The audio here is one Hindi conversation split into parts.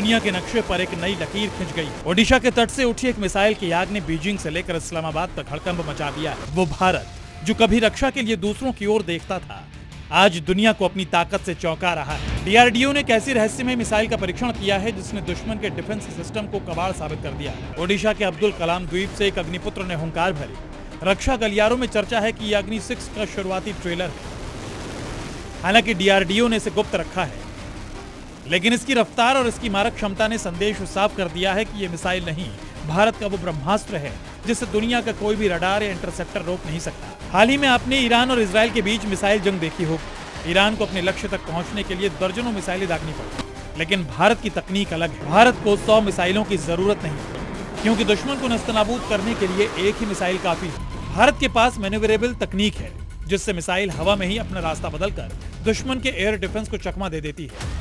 दुनिया के नक्शे पर एक नई लकीर खिंच गई। ओडिशा के तट से उठी एक मिसाइल की आग ने बीजिंग से लेकर इस्लामाबाद तक हड़कंप मचा दिया है। वो भारत जो कभी रक्षा के लिए दूसरों की ओर देखता था, आज दुनिया को अपनी ताकत से चौंका रहा है। डीआरडीओ ने एक ऐसी रहस्यमय मिसाइल का परीक्षण किया है जिसने दुश्मन के डिफेंस सिस्टम को कबाड़ साबित कर दिया। ओडिशा के अब्दुल कलाम द्वीप से एक अग्निपुत्र ने हुंकार भरी। रक्षा गलियारों में चर्चा है कि यह अग्नि 6 का शुरुआती ट्रेलर है। हालांकि डीआरडीओ ने इसे गुप्त रखा है, लेकिन इसकी रफ्तार और इसकी मारक क्षमता ने संदेश साफ कर दिया है कि यह मिसाइल नहीं, भारत का वो ब्रह्मास्त्र है जिसे दुनिया का कोई भी रडार या इंटरसेप्टर रोक नहीं सकता। हाल ही में आपने ईरान और इजराइल के बीच मिसाइल जंग देखी होगी। ईरान को अपने लक्ष्य तक पहुंचने के लिए दर्जनों मिसाइलें दागनी पड़ी, लेकिन भारत की तकनीक अलग है। भारत को 100 मिसाइलों की जरूरत नहीं, क्योंकि दुश्मन को नस्तनाबूद करने के लिए एक ही मिसाइल काफी है। भारत के पास मैन्यूवरेबल तकनीक है, जिससे मिसाइल हवा में ही अपना रास्ता बदलकर दुश्मन के एयर डिफेंस को चकमा दे देती है।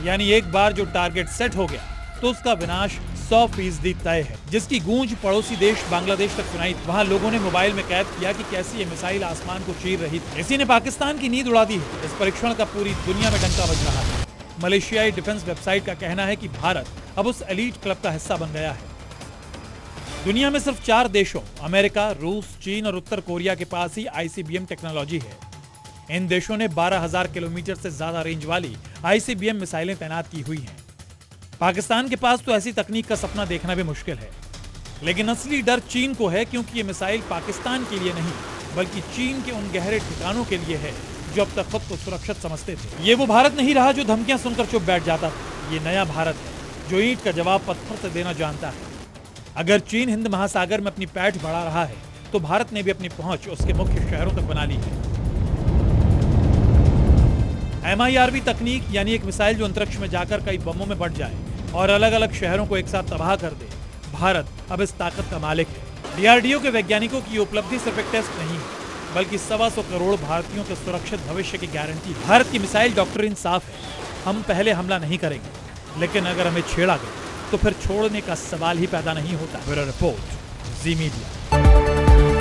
यानी एक बार जो टारगेट सेट हो गया तो उसका विनाश 100% तय है। जिसकी गूंज पड़ोसी देश बांग्लादेश तक सुनाई। वहां लोगों ने मोबाइल में कैद किया कि कैसी ये मिसाइल आसमान को चीर रही थी। इसी ने पाकिस्तान की नींद उड़ा दी है। इस परीक्षण का पूरी दुनिया में डंका बज रहा है। मलेशियाई डिफेंस वेबसाइट का कहना है कि भारत अब उस एलीट क्लब का हिस्सा बन गया है। दुनिया में सिर्फ 4 देशों अमेरिका, रूस, चीन और उत्तर कोरिया के पास ही ICBM टेक्नोलॉजी है। इन देशों ने 12,000 किलोमीटर से ज्यादा रेंज वाली ICBM मिसाइलें तैनात की हुई हैं। पाकिस्तान के पास तो ऐसी तकनीक का सपना देखना भी मुश्किल है। लेकिन असली डर चीन को है, क्योंकि ये मिसाइल पाकिस्तान के लिए नहीं, बल्कि चीन के उन गहरे ठिकानों के लिए है जो अब तक खुद को सुरक्षित समझते थे। ये वो भारत नहीं रहा जो धमकियां सुनकर चुप बैठ जाता था। ये नया भारत है जो ईंट का जवाब पत्थर से देना जानता है। अगर चीन हिंद महासागर में अपनी पैठ बढ़ा रहा है, तो भारत ने भी अपनी पहुंच उसके मुख्य शहरों तक बना ली है। MIRV तकनीक, यानी एक मिसाइल जो अंतरिक्ष में जाकर कई बमों में बढ़ जाए और अलग अलग शहरों को एक साथ तबाह कर दे। भारत अब इस ताकत का मालिक है। डीआरडीओ के वैज्ञानिकों की उपलब्धि सिर्फ एक टेस्ट नहीं है, बल्कि 125 करोड़ भारतीयों के सुरक्षित भविष्य की गारंटी। भारत की मिसाइल डॉक्ट्रिन साफ है, हम पहले हमला नहीं करेंगे, लेकिन अगर हमें छेड़ा गया तो फिर छोड़ने का सवाल ही पैदा नहीं होता। ब्यूरो रिपोर्ट, जी मीडिया।